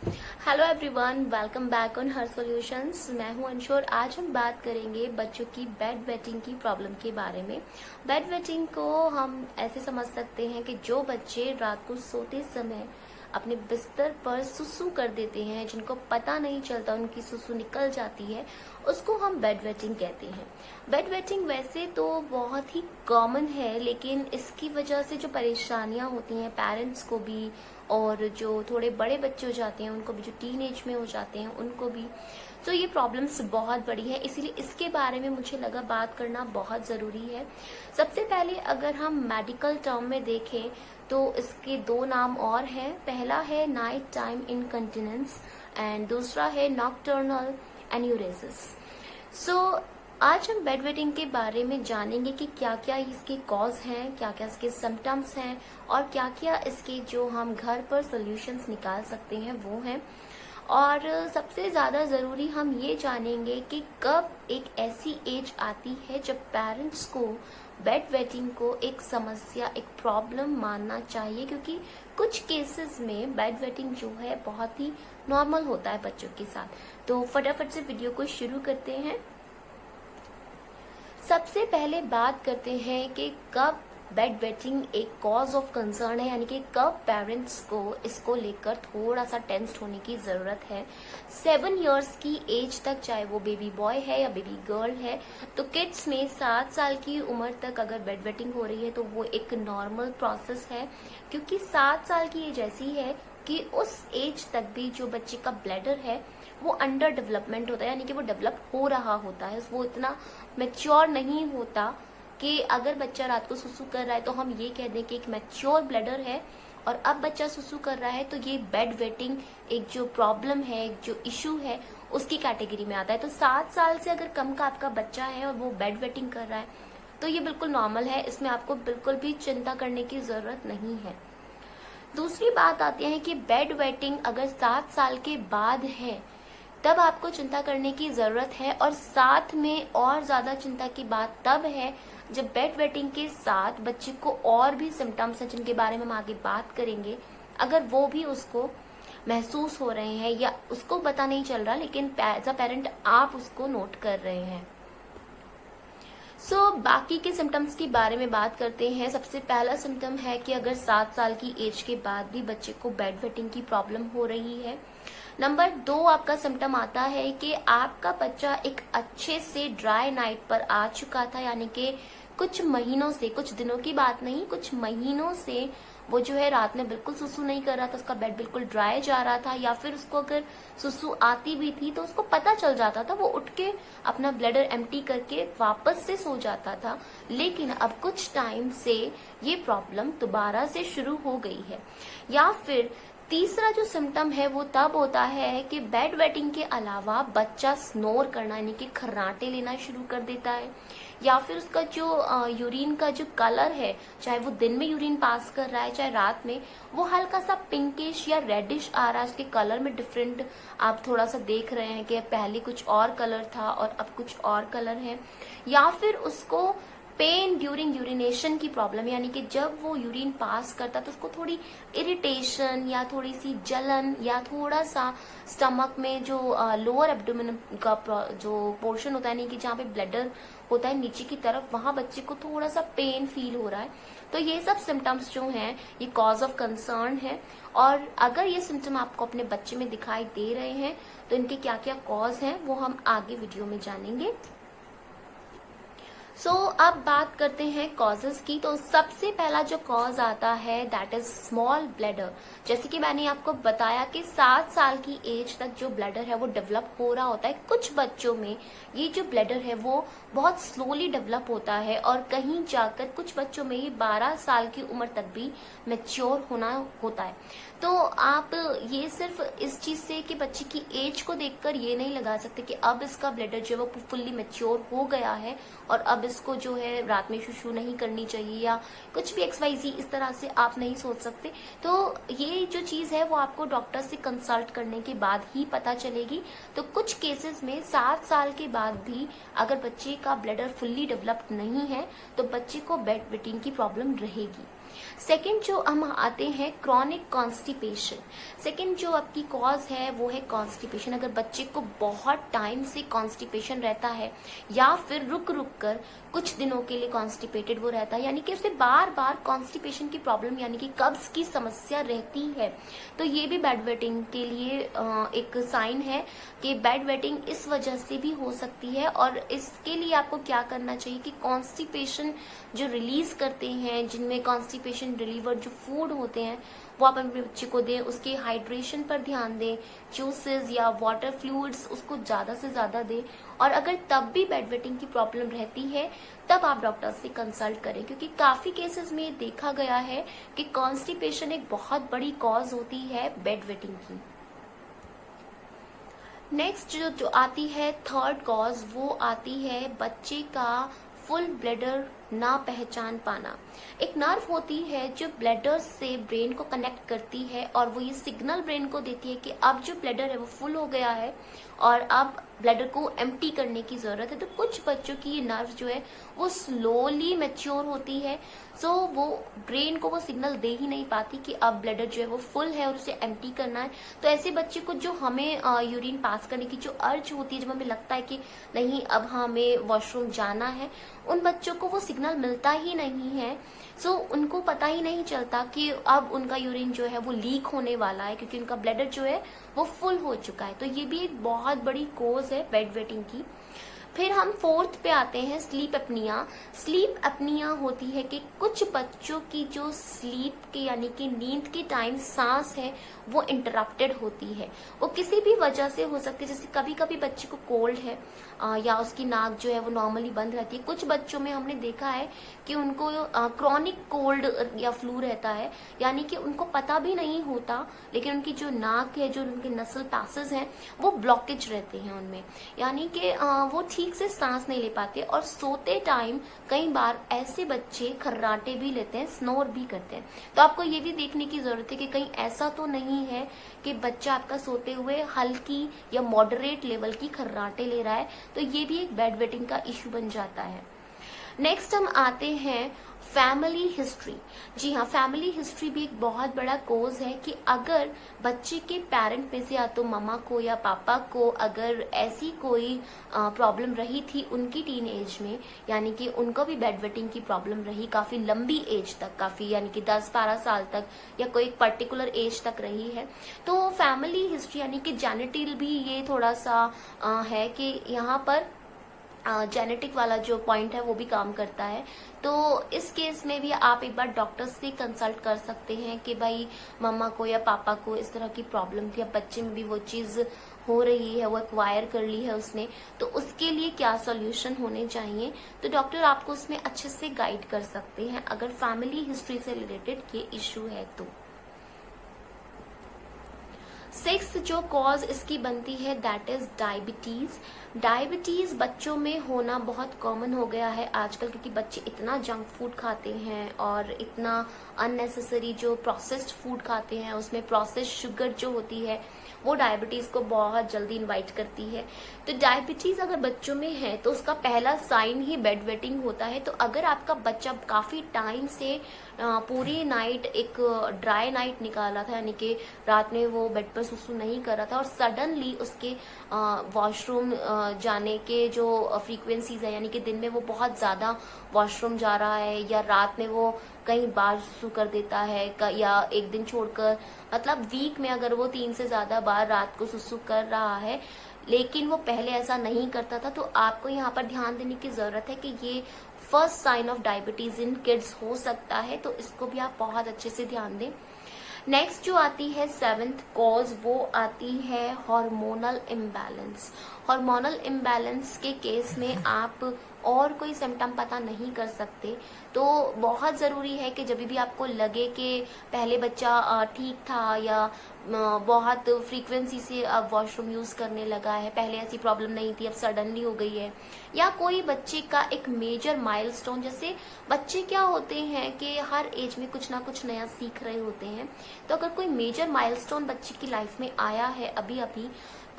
Hello everyone, welcome back on her solutions. मैं हूं अंशुर। आज हम बात करेंगे बच्चों की बेड वेटिंग की प्रॉब्लम के बारे में। बेड वेटिंग को हम ऐसे समझ सकते हैं कि जो बच्चे रात को सोते समय अपने बिस्तर पर सुसु कर देते हैं, जिनको पता नहीं चलता उनकी सुसु निकल जाती है, उसको हम बेड वेटिंग कहते हैं। बेड वेटिंग वैसे तो बहुत ही कॉमन है, लेकिन इसकी वजह से जो परेशानियां होती हैं पेरेंट्स को भी, और जो थोड़े बड़े बच्चे हो जाते हैं उनको भी, जो टीन एज में हो जाते हैं उनको भी, तो ये प्रॉब्लम्स बहुत बड़ी है। इसीलिए इसके बारे में मुझे लगा बात करना बहुत ज़रूरी है। सबसे पहले अगर हम मेडिकल टर्म में देखें तो इसके दो नाम और हैं। पहला है नाइट टाइम इनकंटिनेंस एंड दूसरा है नॉकटर्नल एन्यूरेसिस। सो आज हम बेड वेटिंग के बारे में जानेंगे कि क्या क्या इसके कॉज हैं, क्या क्या इसके सिम्टम्स हैं, और क्या क्या इसके जो हम घर पर सॉल्यूशंस निकाल सकते हैं वो हैं। और सबसे ज़्यादा ज़रूरी हम ये जानेंगे कि कब एक ऐसी एज आती है जब पेरेंट्स को बेड वेटिंग को एक समस्या, एक प्रॉब्लम मानना चाहिए, क्योंकि कुछ केसेस में बेड वेटिंग जो है बहुत ही नॉर्मल होता है बच्चों के साथ। तो फटाफट से वीडियो को शुरू करते हैं। सबसे पहले बात करते हैं कि कब बेड वेटिंग एक कॉज ऑफ कंसर्न है, यानी कि कब पेरेंट्स को इसको लेकर थोड़ा सा टेंस्ड होने की जरूरत है। 7 इयर्स की एज तक, चाहे वो बेबी बॉय है या बेबी गर्ल है, तो किड्स में 7 साल की उम्र तक अगर बेड वेटिंग हो रही है तो वो एक नॉर्मल प्रोसेस है, क्योंकि 7 साल की एज ऐसी है कि उस एज तक भी जो बच्चे का ब्लैडर है वो अंडर डेवलपमेंट होता है, यानी कि वो डेवलप हो रहा होता है, वो इतना मैच्योर नहीं होता कि अगर बच्चा रात को सुसु कर रहा है तो हम ये कह दें कि एक मैच्योर ब्लैडर है। और अब बच्चा सुसु कर रहा है तो ये बेड वेटिंग एक जो प्रॉब्लम है, एक जो इशू है, उसकी कैटेगरी में आता है। तो 7 साल से अगर कम का आपका बच्चा है और वो बेड वेटिंग कर रहा है तो ये बिल्कुल नॉर्मल है, इसमें आपको बिल्कुल भी चिंता करने की जरूरत नहीं है। दूसरी बात आती है कि बेड वेटिंग अगर 7 साल के बाद है तब आपको चिंता करने की जरूरत है, और साथ में और ज्यादा चिंता की बात तब है जब बेड वेटिंग के साथ बच्चे को और भी सिम्टम्स हैं जिनके बारे में हम आगे बात करेंगे, अगर वो भी उसको महसूस हो रहे हैं या उसको पता नहीं चल रहा लेकिन एज अ पेरेंट आप उसको नोट कर रहे हैं। बाकी के सिम्टम्स के बारे में बात करते हैं। सबसे पहला सिम्टम है कि अगर 7 साल की एज के बाद भी बच्चे को बेड वेटिंग की प्रॉब्लम हो रही है। नंबर 2 आपका सिम्टम आता है कि आपका बच्चा एक अच्छे से ड्राई नाइट पर आ चुका था, यानी कि कुछ महीनों से, कुछ दिनों की बात नहीं, कुछ महीनों से वो जो है रात में बिल्कुल सुसु नहीं कर रहा था, उसका बेड बिल्कुल ड्राई जा रहा था, या फिर उसको अगर सुसु आती भी थी तो उसको पता चल जाता था, वो उठ के अपना ब्लैडर एम्प्टी करके वापस से सो जाता था। लेकिन अब कुछ टाइम से ये प्रॉब्लम दोबारा से शुरू हो गई है। या फिर तीसरा जो सिम्टम है वो तब होता है कि बेड वेटिंग के अलावा बच्चा स्नोर करना, यानी कि खर्राटे लेना शुरू कर देता है, या फिर उसका जो यूरिन का जो कलर है, चाहे वो दिन में यूरिन पास कर रहा है चाहे रात में, वो हल्का सा पिंकिश या रेडिश आ रहा है। उसके कलर में डिफरेंट आप थोड़ा सा देख रहे हैं कि पहले कुछ और कलर था और अब कुछ और कलर है। या फिर उसको पेन ड्यूरिंग यूरिनेशन की प्रॉब्लम, यानी कि जब वो यूरिन पास करता तो उसको थोड़ी इरिटेशन या थोड़ी सी जलन, या थोड़ा सा स्टमक में जो लोअर एब्डोमेन का जो पोर्शन होता है, यानी कि जहाँ पे ब्लैडर होता है नीचे की तरफ, वहां बच्चे को थोड़ा सा पेन फील हो रहा है। तो ये सब सिम्टम्स जो हैं ये कॉज ऑफ कंसर्न है। और अगर ये सिम्टम आपको अपने बच्चे में दिखाई दे रहे हैं तो इनके क्या क्या कॉज हैं वो हम आगे वीडियो में जानेंगे। अब बात करते हैं कॉजेस की। तो सबसे पहला जो कॉज आता है दैट इज स्मॉल ब्लैडर। जैसे कि मैंने आपको बताया कि 7 साल की एज तक जो ब्लैडर है वो डेवलप हो रहा होता है। कुछ बच्चों में ये जो ब्लैडर है वो बहुत स्लोली डेवलप होता है, और कहीं जाकर कुछ बच्चों में ये 12 साल की उम्र तक भी मैच्योर होना होता है। तो आप ये सिर्फ इस चीज से कि बच्चे की एज को देखकर ये नहीं लगा सकते कि अब इसका ब्लैडर जो है वो फुल्ली मैच्योर हो गया है और अब इसको जो है रात में सुसु नहीं करनी चाहिए, या कुछ भी XYZ इस तरह से आप नहीं सोच सकते। तो ये जो चीज है वो आपको डॉक्टर से कंसल्ट करने के बाद ही पता चलेगी। तो कुछ केसेस में 7 साल के बाद भी अगर बच्चे का ब्लैडर फुल्ली डेवलप्ड नहीं है तो बच्चे को बेड वेटिंग की प्रॉब्लम रहेगी। सेकंड जो हम आते हैं क्रॉनिक कॉन्स्टिपेशन। सेकंड जो आपकी कॉज है वो है कॉन्स्टिपेशन। अगर बच्चे को बहुत टाइम से कॉन्स्टिपेशन रहता है या फिर रुक रुक कर कुछ दिनों के लिए कॉन्स्टिपेटेड वो रहता है, यानी कि उसे बार बार कॉन्स्टिपेशन की प्रॉब्लम यानी कि कब्ज की समस्या रहती है, तो ये भी बेड वेटिंग के लिए एक साइन है कि बेड वेटिंग इस वजह से भी हो सकती है। और इसके लिए आपको क्या करना चाहिए कि कॉन्स्टिपेशन जो रिलीज करते हैं, जिनमें कॉन्स्टिपेशन डिलीवर्ड जो फूड होते हैं वो आप अपने बच्चे को दें, उसके हाइड्रेशन पर ध्यान दें, जूसेस या वाटर फ्लूइड्स उसको ज्यादा से ज्यादा दें। और अगर तब भी बेड वेटिंग की प्रॉब्लम रहती है तब आप डॉक्टर से कंसल्ट करें, क्योंकि काफी केसेस में देखा गया है कि कॉन्स्टिपेशन एक बहुत बड़ी कॉज होती है बेड वेटिंग की। नेक्स्ट जो आती है थर्ड कॉज, वो आती है बच्चे का फुल ब्लैडर ना पहचान पाना। एक नर्व होती है जो ब्लैडर से ब्रेन को कनेक्ट करती है और वो ये सिग्नल ब्रेन को देती है कि अब जो ब्लैडर है वो फुल हो गया है और अब ब्लैडर को एम्प्टी करने की जरूरत है। तो कुछ बच्चों की ये नर्व जो है वो स्लोली मैच्योर होती है, सो वो ब्रेन को वो सिग्नल दे ही नहीं पाती कि अब ब्लैडर जो है वो फुल है और उसे एम्प्टी करना है। तो ऐसे बच्चे को जो हमें यूरिन पास करने की जो अर्ज होती है, जब हमें लगता है कि नहीं अब हमें वॉशरूम जाना है, उन बच्चों को वो सिग्नल मिलता ही नहीं है। सो उनको पता ही नहीं चलता कि अब उनका यूरिन जो है वो लीक होने वाला है, क्योंकि उनका ब्लैडर जो है वो फुल हो चुका है। तो ये भी एक बहुत बड़ी कोज है बेड वेटिंग की। फिर हम फोर्थ पे आते हैं स्लीप एपनिया। स्लीप एपनिया होती है कि कुछ बच्चों की जो स्लीप के यानी कि नींद के टाइम सांस है वो इंटरप्टेड होती है। वो किसी भी वजह से हो सकती है, जैसे कभी कभी बच्चे को कोल्ड है या उसकी नाक जो है वो नॉर्मली बंद रहती है। कुछ बच्चों में हमने देखा है कि उनको क्रॉनिक कोल्ड या फ्लू रहता है, यानी कि उनको पता भी नहीं होता लेकिन उनकी जो नाक है, जो उनके नसल पैसेज हैं वो ब्लॉकेज रहते हैं उनमें, यानी कि वो ठीक से सांस नहीं ले पाते। और सोते टाइम कई बार ऐसे बच्चे खर्राटे भी लेते हैं, स्नोर भी करते हैं। तो आपको ये भी देखने की जरूरत है कि कहीं ऐसा तो नहीं है कि बच्चा आपका सोते हुए हल्की या मॉडरेट लेवल की खर्राटे ले रहा है, तो ये भी एक बेड वेटिंग का इश्यू बन जाता है। नेक्स्ट हम आते हैं फैमिली हिस्ट्री। जी हाँ, फैमिली हिस्ट्री भी एक बहुत बड़ा कोज है कि अगर बच्चे के पेरेंट में से या तो मम्मा को या पापा को अगर ऐसी कोई प्रॉब्लम रही थी उनकी टीन एज में, यानी कि उनको भी बेड वेटिंग की प्रॉब्लम रही काफी लंबी एज तक, काफी यानी कि 10-12 साल तक या कोई एक पर्टिकुलर एज तक रही है, तो फैमिली हिस्ट्री यानी कि जेनेटिक भी ये थोड़ा सा है कि यहाँ पर जेनेटिक वाला जो पॉइंट है वो भी काम करता है। तो इस केस में भी आप एक बार डॉक्टर से कंसल्ट कर सकते हैं कि भाई मम्मा को या पापा को इस तरह की प्रॉब्लम थी, अब बच्चे में भी वो चीज हो रही है, वो एक्वायर कर ली है उसने, तो उसके लिए क्या सॉल्यूशन होने चाहिए, तो डॉक्टर आपको उसमें अच्छे से गाइड कर सकते हैं अगर फैमिली हिस्ट्री से रिलेटेड ये इश्यू है तो। सिक्स्थ जो कॉज इसकी बनती है दैट इज डायबिटीज। डायबिटीज बच्चों में होना बहुत कॉमन हो गया है आजकल, क्योंकि बच्चे इतना जंक फूड खाते हैं और इतना अननेसेसरी जो प्रोसेस्ड फूड खाते हैं, उसमें प्रोसेस्ड शुगर जो होती है वो डायबिटीज को बहुत जल्दी इनवाइट करती है। तो डायबिटीज अगर बच्चों में है तो उसका पहला साइन ही बेड वेटिंग होता है। तो अगर आपका बच्चा काफी टाइम से पूरी नाइट एक ड्राई नाइट निकाला था, यानी कि रात में वो बेड पर सुसु नहीं कर रहा था और सडनली उसके वॉशरूम जाने के जो फ्रीक्वेंसीज है, यानी कि दिन में वो बहुत ज्यादा वॉशरूम जा रहा है या रात में वो कई बार सुसु कर देता है या एक दिन छोड़कर, मतलब वीक में अगर वो 3 से ज्यादा बार रात को सुसु कर रहा है लेकिन वो पहले ऐसा नहीं करता था, तो आपको यहाँ पर ध्यान देने की जरूरत है कि ये first sign of diabetes in kids हो सकता है, तो इसको भी आप बहुत अच्छे से ध्यान दें। नेक्स्ट जो आती है सेवेंथ कॉज, वो आती है हार्मोनल इम्बैलेंस। हार्मोनल इम्बैलेंस के केस में आप और कोई सिम्टम पता नहीं कर सकते, तो बहुत ज़रूरी है कि जब भी आपको लगे कि पहले बच्चा ठीक था या बहुत फ्रीक्वेंसी से अब वॉशरूम यूज़ करने लगा है, पहले ऐसी प्रॉब्लम नहीं थी अब सडनली हो गई है, या कोई बच्चे का एक मेजर माइलस्टोन, जैसे बच्चे क्या होते हैं कि हर एज में कुछ ना कुछ नया सीख रहे होते हैं, तो अगर कोई मेजर माइलस्टोन बच्चे की लाइफ में आया है अभी अभी,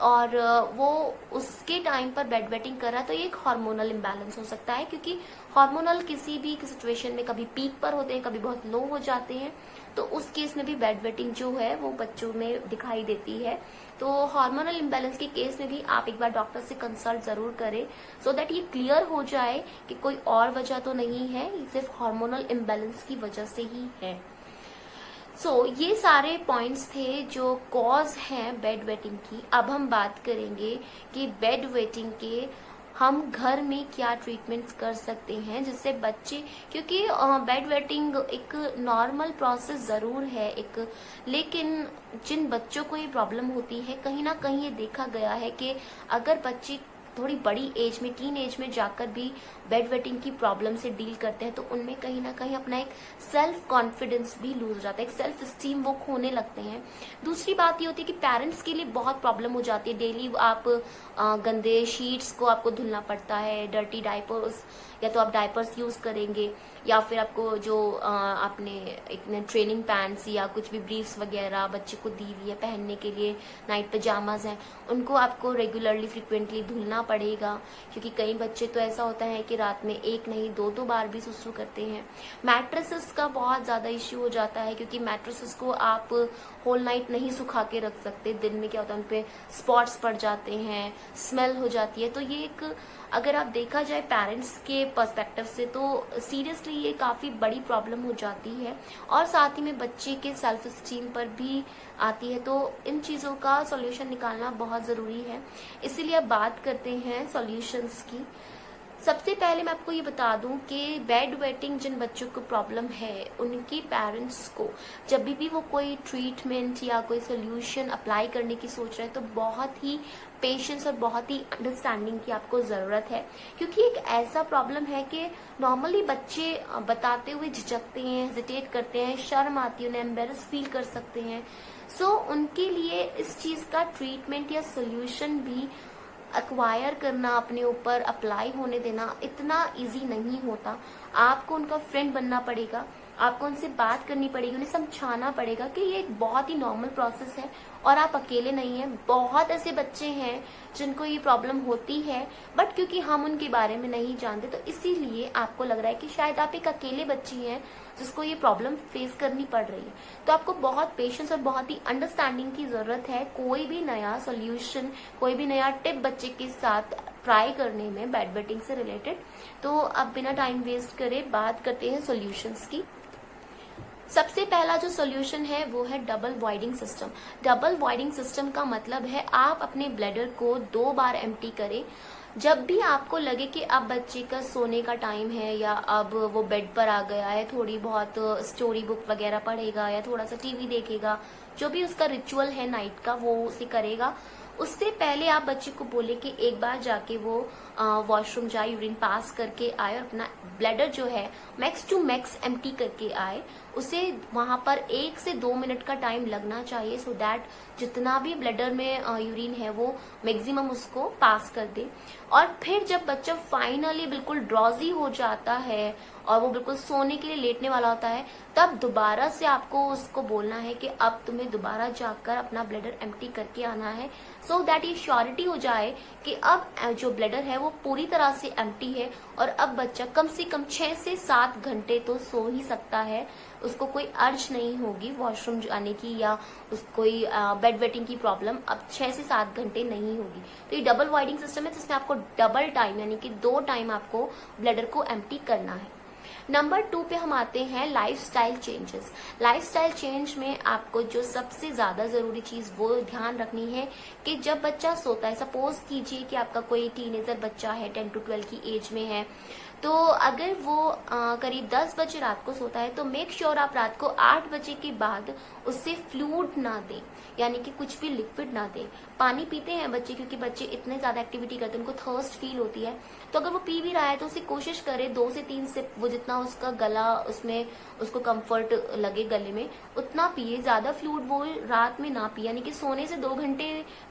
और वो उसके टाइम पर बेड वेटिंग कर रहा है, तो ये एक हार्मोनल इम्बैलेंस हो सकता है, क्योंकि हार्मोनल किसी भी सिचुएशन में कभी पीक पर होते हैं, कभी बहुत लो हो जाते हैं, तो उस केस में भी बेड वेटिंग जो है वो बच्चों में दिखाई देती है। तो हार्मोनल इम्बैलेंस के केस में भी आप एक बार डॉक्टर से कंसल्ट जरूर करें, सो दैट ये क्लियर हो जाए कि कोई और वजह तो नहीं है, ये सिर्फ हार्मोनल इम्बैलेंस की वजह से ही है। ये सारे पॉइंट्स थे जो कॉज हैं बेड वेटिंग की। अब हम बात करेंगे कि बेड वेटिंग के हम घर में क्या ट्रीटमेंट्स कर सकते हैं जिससे बच्चे, क्योंकि बेड वेटिंग एक नॉर्मल प्रोसेस जरूर है एक, लेकिन जिन बच्चों को ये प्रॉब्लम होती है, कहीं ना कहीं ये देखा गया है कि अगर बच्चे थोड़ी बड़ी एज में, टीन एज में जाकर भी बेड वेटिंग की प्रॉब्लम से डील करते हैं, तो उनमें कहीं ना कहीं अपना एक सेल्फ कॉन्फिडेंस भी लूज हो जाता है, एक सेल्फ स्टीम वो खोने लगते हैं। दूसरी बात ये होती है कि पेरेंट्स के लिए बहुत प्रॉब्लम हो जाती है, डेली आप गंदे शीट्स को आपको धुलना पड़ता है, डर्टी डायपर्स, या तो आप डायपर्स यूज करेंगे, या फिर आपको जो आपने एक ट्रेनिंग पैंट्स या कुछ भी ब्रीफ्स वगैरह बच्चे को दी हुई है पहनने के लिए, नाइट पजामाज हैं, उनको आपको रेगुलरली फ्रिक्वेंटली धुलना पड़ेगा, क्योंकि कई बच्चे तो ऐसा होता है कि रात में एक नहीं दो बार भी सुसु करते हैं। मैट्रेसेस का बहुत ज्यादा इश्यू हो जाता है, क्योंकि मैट्रेसेस को आप होल नाइट नहीं सुखा के रख सकते, दिन में क्या होता है उनपे स्पॉट्स पड़ जाते हैं, स्मेल हो जाती है। तो ये एक, अगर आप देखा जाए पेरेंट्स के पर्सपेक्टिव से, तो सीरियसली ये काफी बड़ी प्रॉब्लम हो जाती है, और साथ ही में बच्चे के सेल्फ स्टीम पर भी आती है। तो इन चीजों का सॉल्यूशन निकालना बहुत जरूरी है। इसीलिए अब बात करते हैं सॉल्यूशंस की। सबसे पहले मैं आपको ये बता दूं कि बेड वेटिंग जिन बच्चों को प्रॉब्लम है, उनकी पेरेंट्स को जब भी वो कोई ट्रीटमेंट या कोई सोल्यूशन अप्लाई करने की सोच रहे हैं, तो बहुत ही पेशेंस और बहुत ही अंडरस्टैंडिंग की आपको जरूरत है, क्योंकि एक ऐसा प्रॉब्लम है कि नॉर्मली बच्चे बताते हुए झिझकते हैं, हेजिटेट करते हैं, शर्म आती है, उन्हें एम्बेरस फील कर सकते हैं। उनके लिए इस चीज का ट्रीटमेंट या सोल्यूशन भी एक्वायर करना, अपने ऊपर अप्लाई होने देना इतना इजी नहीं होता। आपको उनका फ्रेंड बनना पड़ेगा, आपको उनसे बात करनी पड़ेगी, उन्हें समझाना पड़ेगा कि ये एक बहुत ही नॉर्मल प्रोसेस है और आप अकेले नहीं हैं। बहुत ऐसे बच्चे हैं जिनको ये प्रॉब्लम होती है, बट क्योंकि हम उनके बारे में नहीं जानते, तो इसीलिए आपको लग रहा है कि शायद आप एक अकेले बच्ची हैं जिसको ये प्रॉब्लम फेस करनी पड़ रही है। तो आपको बहुत पेशेंस और बहुत ही अंडरस्टैंडिंग की जरूरत है कोई भी नया सोल्यूशन, कोई भी नया टिप बच्चे के साथ ट्राई करने में बेड वेटिंग से रिलेटेड। तो अब बिना टाइम वेस्ट करे बात करते हैं सॉल्यूशंस की। सबसे पहला जो सॉल्यूशन है वो है double voiding system. Double voiding system का मतलब है आप अपने ब्लैडर को 2 बार एम्प्टी करें। जब भी आपको लगे कि अब बच्चे का सोने का टाइम है, या अब वो बेड पर आ गया है, थोड़ी बहुत स्टोरी बुक वगैरह पढ़ेगा या थोड़ा सा टीवी देखेगा, जो भी उसका रिचुअल है नाइट का वो उसे करेगा, उससे पहले आप बच्चे को बोले कि एक बार जाके वो वॉशरूम जाए, यूरिन पास करके आए और अपना ब्लैडर जो है मैक्स टू मैक्स एम्प्टी करके आए। उसे वहां पर 1 से 2 मिनट का टाइम लगना चाहिए, सो दैट जितना भी ब्लैडर में यूरिन है वो मैक्सिमम उसको पास कर दे। और फिर जब बच्चा फाइनली बिल्कुल ड्रॉजी हो जाता है और वो बिल्कुल सोने के लिए लेटने वाला होता है, तब दोबारा से आपको उसको बोलना है कि अब तुम्हें दोबारा जाकर अपना ब्लैडर एम्प्टी करके आना है, सो दैट ये श्योरिटी हो जाए कि अब जो ब्लैडर है वो पूरी तरह से एम्प्टी है और अब बच्चा कम से कम 6 से 7 घंटे तो सो ही सकता है। उसको कोई अर्ज नहीं होगी वॉशरूम जाने की या कोई बेड वेटिंग की प्रॉब्लम अब 6 से 7 घंटे नहीं होगी। तो ये डबल वॉइडिंग सिस्टम है जिसमें आपको डबल टाइम यानी कि 2 टाइम आपको ब्लैडर को एम्प्टी करना है। नंबर 2 पे हम आते हैं लाइफस्टाइल चेंजेस। लाइफस्टाइल चेंज में आपको जो सबसे ज्यादा जरूरी चीज वो ध्यान रखनी है कि जब बच्चा सोता है, सपोज कीजिए कि आपका कोई टीनेजर बच्चा है, 10 to 12 की एज में है, तो अगर वो करीब 10 बजे रात को सोता है तो मेक श्योर आप रात को 8 बजे के बाद उससे फ्लूइड ना दें, यानी कि कुछ भी लिक्विड ना दें। पानी पीते हैं बच्चे, क्योंकि बच्चे इतने ज्यादा एक्टिविटी करते हैं, उनको थर्स्ट फील होती है, तो अगर वो पी भी रहा है तो उसे कोशिश करे 2 से 3 सिप, वो जितना उसका गला उसमें उसको कंफर्ट लगे गले में उतना पिए। ज्यादा फ्लूइड वो रात में ना पिए, यानी कि सोने से 2 घंटे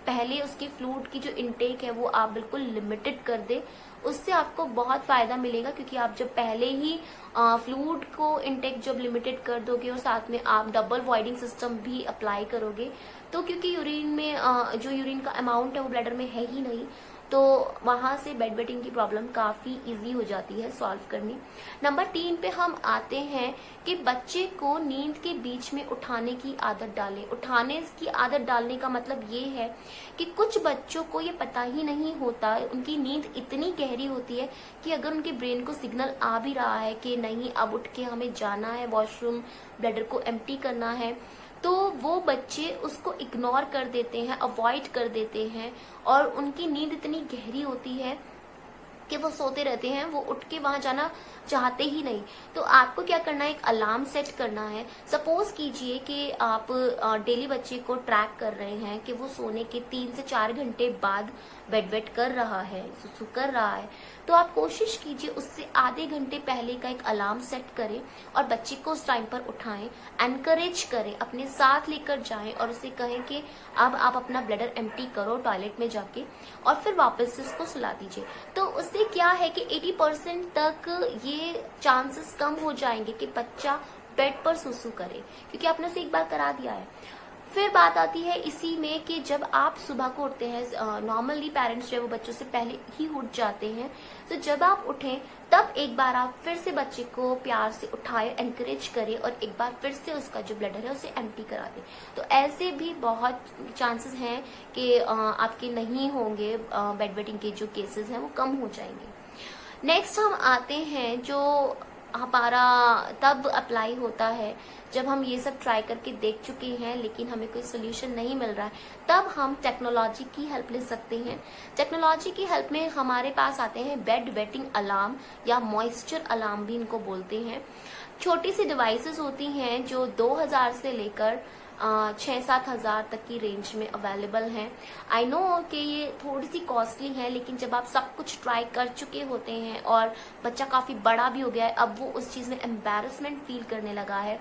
पहले उसकी फ्लूइड की जो इनटेक है वो आप बिल्कुल लिमिटेड कर दे। उससे आपको बहुत फायदा मिलेगा, क्योंकि आप जब पहले ही फ्लूइड को इंटेक जब लिमिटेड कर दोगे और साथ में आप डबल वॉइडिंग सिस्टम भी अप्लाई करोगे, तो क्योंकि यूरिन में जो यूरिन का अमाउंट है वो ब्लैडर में है ही नहीं, तो वहां से बेड वेटिंग की प्रॉब्लम काफी इजी हो जाती है सॉल्व करनी। नंबर 3 पे हम आते हैं कि बच्चे को नींद के बीच में उठाने की आदत डालें। उठाने की आदत डालने का मतलब ये है कि कुछ बच्चों को ये पता ही नहीं होता, उनकी नींद इतनी गहरी होती है कि अगर उनके ब्रेन को सिग्नल आ भी रहा है कि नहीं अब उठ के हमें जाना है वॉशरूम, ब्लैडर को एम्प्टी करना है, तो वो बच्चे उसको इग्नोर कर देते हैं, अवॉइड कर देते हैं और उनकी नींद इतनी गहरी होती है कि वो सोते रहते हैं, वो उठ के वहां जाना चाहते ही नहीं। तो आपको क्या करना है, एक अलार्म सेट करना है। सपोज कीजिए कि आप डेली बच्चे को ट्रैक कर रहे हैं कि वो सोने के 3 से 4 घंटे बाद बेड वेट कर रहा है, सुसु कर रहा है, तो आप कोशिश कीजिए उससे आधे घंटे पहले का एक अलार्म सेट करें और बच्चे को उस टाइम पर उठाएं, एनकरेज करें, अपने साथ लेकर जाएं और उसे कहें कि अब आप अपना ब्लैडर एम्प्टी करो टॉयलेट में जाके और फिर वापस से उसको सुला दीजिए। तो उससे क्या है कि 80% तक ये चांसेस कम हो जाएंगे कि बच्चा बेड पर सुसु करे, क्योंकि आपने उसे एक बार करा दिया है। फिर बात आती है इसी में कि जब आप सुबह को उठते हैं, नॉर्मली पेरेंट्स जो है वो बच्चों से पहले ही उठ जाते हैं, तो जब आप उठें तब एक बार आप फिर से बच्चे को प्यार से उठाए, एनकरेज करें और एक बार फिर से उसका जो ब्लैडर है उसे एम्प्टी करा दें। तो ऐसे भी बहुत चांसेस हैं कि आपके नहीं होंगे, बेड वेटिंग के जो केसेस हैं वो कम हो जाएंगे। नेक्स्ट हम आते हैं जो हमारा तब अप्लाई होता है जब हम ये सब ट्राई करके देख चुके हैं लेकिन हमें कोई सोल्यूशन नहीं मिल रहा है, तब हम टेक्नोलॉजी की हेल्प ले सकते हैं। टेक्नोलॉजी की हेल्प में हमारे पास आते हैं बेड वेटिंग अलार्म या मॉइस्चर अलार्म भी इनको बोलते हैं। छोटी सी डिवाइसेस होती हैं जो 2000 से लेकर 6-7 हजार तक की रेंज में अवेलेबल हैं। आई नो कि ये थोड़ी सी कॉस्टली है, लेकिन जब आप सब कुछ ट्राई कर चुके होते हैं और बच्चा काफी बड़ा भी हो गया है, अब वो उस चीज में एम्बैरसमेंट फील करने लगा है,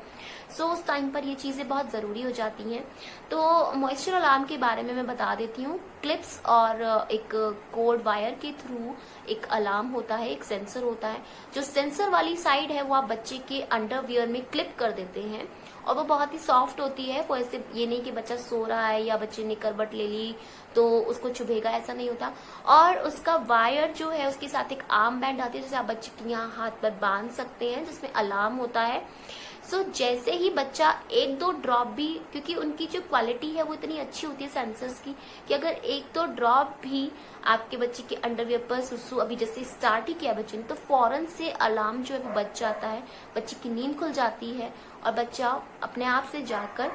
सो उस टाइम पर ये चीजें बहुत जरूरी हो जाती हैं। तो मॉइस्चर अलार्म के बारे में मैं बता देती हूँ। क्लिप्स और एक कोड वायर के थ्रू एक अलार्म होता है, एक सेंसर होता है। जो सेंसर वाली साइड है वो आप बच्चे के अंडरवियर में क्लिप कर देते हैं और वो बहुत ही सॉफ्ट होती है। वो ऐसे ये नहीं कि बच्चा सो रहा है या बच्चे ने करवट ले ली तो उसको चुभेगा, ऐसा नहीं होता। और उसका वायर जो है उसके साथ एक आर्म बैंड आती है जिसे आप बच्चे के यहाँ हाथ पर बांध सकते हैं, जिसमें अलार्म होता है। सो जैसे ही बच्चा 1-2 ड्रॉप भी, क्योंकि उनकी जो क्वालिटी है वो इतनी अच्छी होती है सेंसर्स की कि अगर 1-2 ड्रॉप भी आपके बच्चे के अंडरवियर पर सुसु अभी जैसे स्टार्ट ही किया बच्चे ने, तो फौरन से अलार्म जो है वो बच जाता है, बच्चे की नींद खुल जाती है और बच्चा अपने आप से जाकर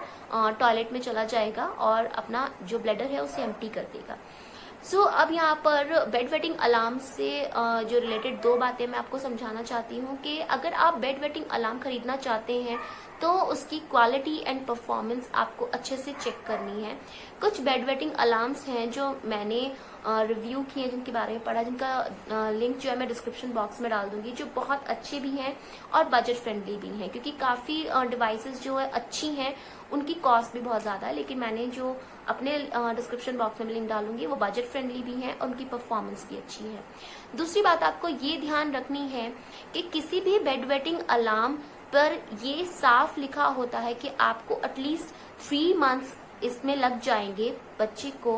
टॉयलेट में चला जाएगा और अपना जो ब्लैडर है उसे एम्प्टी कर देगा। सो अब यहाँ पर बेड वेटिंग अलार्म से जो रिलेटेड 2 बातें मैं आपको समझाना चाहती हूँ कि अगर आप बेड वेटिंग अलार्म खरीदना चाहते हैं तो उसकी क्वालिटी एंड परफॉर्मेंस आपको अच्छे से चेक करनी है। कुछ बेड वेटिंग अलार्म्स हैं जो मैंने रिव्यू किए, जिनके बारे में पढ़ा, जिनका लिंक जो है मैं डिस्क्रिप्शन बॉक्स में डाल दूंगी, जो बहुत अच्छे भी हैं और बजट फ्रेंडली भी हैं, क्योंकि काफी डिवाइसेस जो है अच्छी हैं, उनकी कॉस्ट भी बहुत ज्यादा है, लेकिन मैंने जो अपने डिस्क्रिप्शन बॉक्स में लिंक डालूंगी वो बजट फ्रेंडली भी है और उनकी परफॉर्मेंस भी अच्छी है। दूसरी बात आपको ये ध्यान रखनी है कि किसी भी बेड वेटिंग अलार्म पर ये साफ लिखा होता है कि आपको एटलीस्ट 3 मंथ्स इसमें लग जाएंगे बच्चे को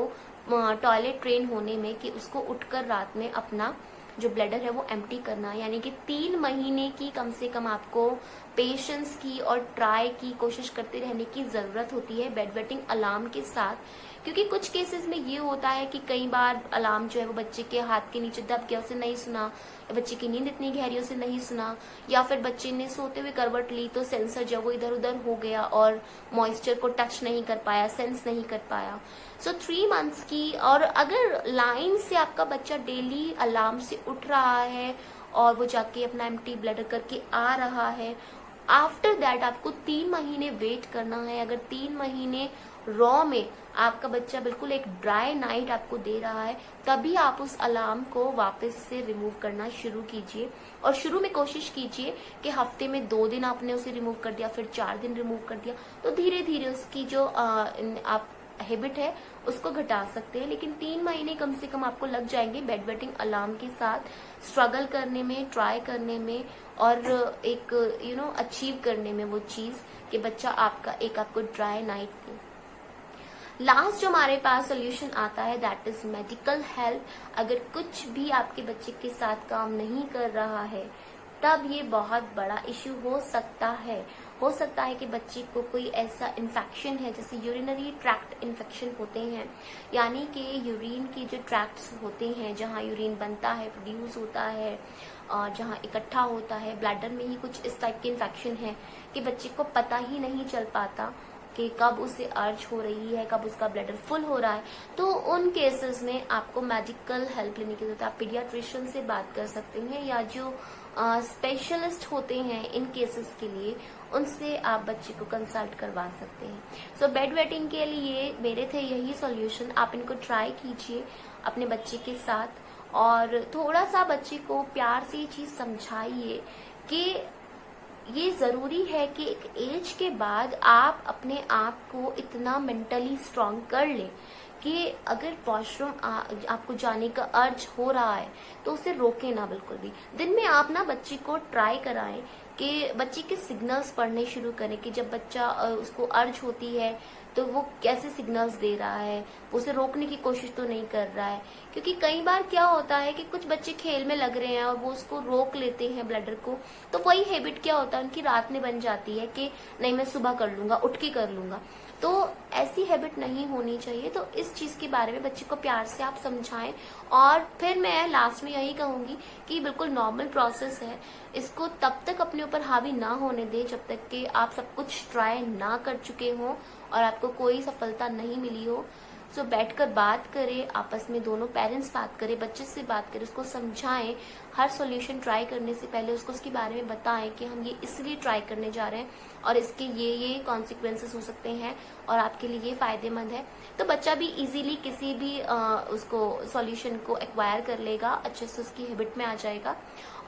टॉयलेट ट्रेन होने में, कि उसको उठकर रात में अपना जो ब्लैडर है वो एम्प्टी करना, यानी कि 3 महीने की कम से कम आपको पेशेंस की और ट्राई की कोशिश करते रहने की जरूरत होती है बेड वेटिंग अलार्म के साथ। क्योंकि कुछ केसेस में ये होता है कि कई बार अलार्म जो है वो बच्चे के हाथ के नीचे दब गया, उसे नहीं सुना, या बच्चे की नींद इतनी गहरी उसे नहीं सुना, या फिर बच्चे ने सोते हुए करवट ली तो सेंसर जो वो इधर उधर हो गया और मॉइस्चर को टच नहीं कर पाया, सेंस नहीं कर पाया। सो 3 मंथ्स की, और अगर लाइन से आपका बच्चा डेली अलार्म से उठ रहा है और वो जाके अपना एम्प्टी ब्लैडर करके आ रहा है, आफ्टर दैट आपको 3 महीने वेट करना है। अगर 3 महीने रॉ में आपका बच्चा बिल्कुल एक ड्राई नाइट आपको दे रहा है, तभी आप उस अलार्म को वापस से रिमूव करना शुरू कीजिए। और शुरू में कोशिश कीजिए कि हफ्ते में 2 दिन आपने उसे रिमूव कर दिया, फिर 4 दिन रिमूव कर दिया, तो धीरे धीरे उसकी जो आप हैबिट है उसको घटा सकते हैं, लेकिन 3 महीने कम से कम आपको लग जाएंगे बेड वेटिंग अलार्म के साथ स्ट्रगल करने में, ट्राई करने में और एक अचीव करने में वो चीज कि बच्चा आपका एक आपको ड्राई नाइट दे। लास्ट जो हमारे पास सोल्यूशन आता है दैट इज मेडिकल हेल्प। अगर कुछ भी आपके बच्चे के साथ काम नहीं कर रहा है तब ये बहुत बड़ा इश्यू हो सकता है। हो सकता है कि बच्चे को कोई ऐसा इन्फेक्शन है, जैसे यूरिनरी ट्रैक्ट इन्फेक्शन होते हैं, यानी कि यूरिन की जो ट्रैक्ट्स होते हैं जहाँ यूरिन बनता है, प्रोड्यूस होता है और जहाँ इकट्ठा होता है, ब्लैडर में ही कुछ इस टाइप के इन्फेक्शन है कि बच्चे को पता ही नहीं चल पाता कि कब उसे अर्ज हो रही है, कब उसका ब्लैडर फुल हो रहा है। तो उन केसेस में आपको मेडिकल हेल्प लेने की जरूरत है। आप पीडियाट्रिशियन से बात कर सकते हैं या जो स्पेशलिस्ट होते हैं इन केसेस के लिए, उनसे आप बच्चे को कंसल्ट करवा सकते हैं। सो बेड वेटिंग के लिए मेरे थे यही सॉल्यूशन। आप इनको ट्राई कीजिए अपने बच्चे के साथ और थोड़ा सा बच्चे को प्यार से ये चीज समझाइए कि ये जरूरी है कि एक एज के बाद आप अपने आप को इतना मेंटली स्ट्रांग कर ले कि अगर वॉशरूम आपको जाने का अर्ज हो रहा है तो उसे रोके ना बिल्कुल भी। दिन में आप ना बच्चे को ट्राई कराएं कि बच्चे के सिग्नल्स पढ़ने शुरू करें कि जब बच्चा उसको अर्ज होती है तो वो कैसे सिग्नल्स दे रहा है, उसे रोकने की कोशिश तो नहीं कर रहा है। क्योंकि कई बार क्या होता है कि कुछ बच्चे खेल में लग रहे हैं और वो उसको रोक लेते हैं ब्लैडर को, तो वही हैबिट क्या होता है उनकी रात में बन जाती है कि नहीं मैं सुबह कर लूंगा, उठ के कर लूंगा। तो ऐसी हैबिट नहीं होनी चाहिए। तो इस चीज के बारे में बच्चे को प्यार से आप समझाएं। और फिर मैं लास्ट में यही कहूंगी कि बिल्कुल नॉर्मल प्रोसेस है, इसको तब तक अपने ऊपर हावी ना होने दे जब तक कि आप सब कुछ ट्राई ना कर चुके हो और आपको कोई सफलता नहीं मिली हो। सो बैठकर बात करें, आपस में दोनों पेरेंट्स बात करें, बच्चे से बात करें, उसको समझाएं। हर सॉल्यूशन ट्राई करने से पहले उसको उसके बारे में बताएं कि हम ये इसलिए ट्राई करने जा रहे हैं और इसके ये कॉन्सिक्वेंसेस हो सकते हैं और आपके लिए ये फायदेमंद है। तो बच्चा भी इजीली किसी भी उसको सॉल्यूशन को एक्वायर कर लेगा, अच्छे से उसकी हैबिट में आ जाएगा।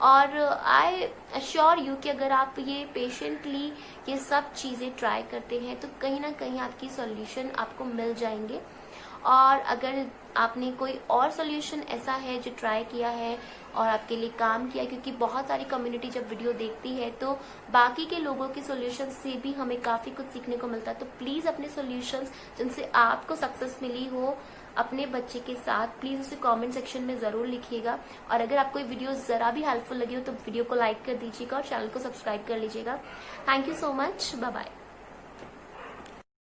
और आई अश्योर यू कि अगर आप ये पेशेंटली ये सब चीजें ट्राई करते हैं तो कहीं ना कहीं आपकी सॉल्यूशन आपको मिल जाएंगे। और अगर आपने कोई और सॉल्यूशन ऐसा है जो ट्राई किया है और आपके लिए काम किया, क्योंकि बहुत सारी कम्युनिटी जब वीडियो देखती है तो बाकी के लोगों के सॉल्यूशन से भी हमें काफी कुछ सीखने को मिलता है। तो प्लीज अपने सॉल्यूशंस जिनसे आपको सक्सेस मिली हो अपने बच्चे के साथ प्लीज उसे कमेंट सेक्शन में जरूर लिखिएगा। और अगर आपको ये वीडियो जरा भी हेल्पफुल लगी हो तो वीडियो को लाइक कर दीजिएगा और चैनल को सब्सक्राइब कर लीजिएगा। Thank you so much, bye bye.